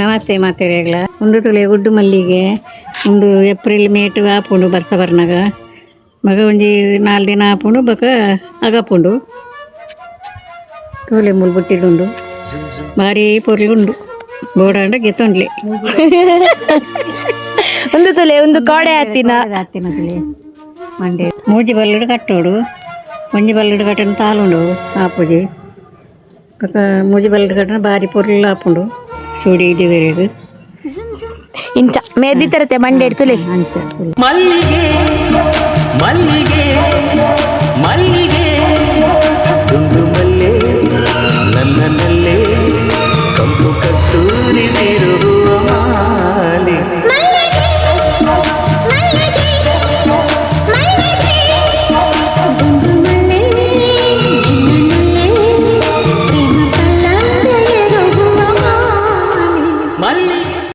ನಮಸ್ತೆ ಮಾತೆರೆಗ್ಲ ಒಂದು ತುಲೆ ಗುಡ್ಡು ಮಲ್ಲಿಗೆ ಒಂದು ಏಪ್ರಿಲ್ ಮೇಟ್ ಆಪುಂಡು ಬರ್ಸ ಬರ್ನಾಗ ಮಗ ಒಂಜಿ 4 ದಿನ ಆಪುಂಡು ಬೊಕ ಅಗಪುಂಡು ತೋಲೆ ಮೂಲು ಬುಟ್ಟಿಡುಂಡು ಬಾರಿ ಪೊರ್ಲುಂಡು ಬೋಡಾಂಡ ಗೆತ್ತೊಂಡ್ಲೆ ಒಂದು ತುಲೆ ಒಂದು ಕೋಡೆ ಹತ್ತಿನ ತುಲೆ ಮಂಡೆ ಮೂಜಿ ಬಲ್ಲಡು ಕಟ್ಟೋಡು ಒಂಜಿ ಬಲ್ಲಡು ಕಟ್ಟನ ತಾಲುಂಡು ಆಪುಜಿ ಬೊಕ ಮೂಜಿ ಬಲ್ಲಡು ಕಟ್ಟನ ಬಾರಿ ಪೊರ್ಲು ಆಪುಂಡು ಸೂಡಿ ಇದೆ ಬೇರೆದು ಇಂಚ ಮೇದಿ ತರತೆ ಮಂಡೆ ತುಲೆ ಮಲ್ಲಿಗೆ ಮಲ್ಲಿಗೆ ಮಲ್ಲಿಗೆ ದುಂಡು ಮಲ್ಲೆ ನನ್ನಲ್ಲೇ ಕಂಪು ಕಸ್ತೂರಿ ತಿರುವ ಮಾಲೆ ಮಲ್ಲಿಗೆ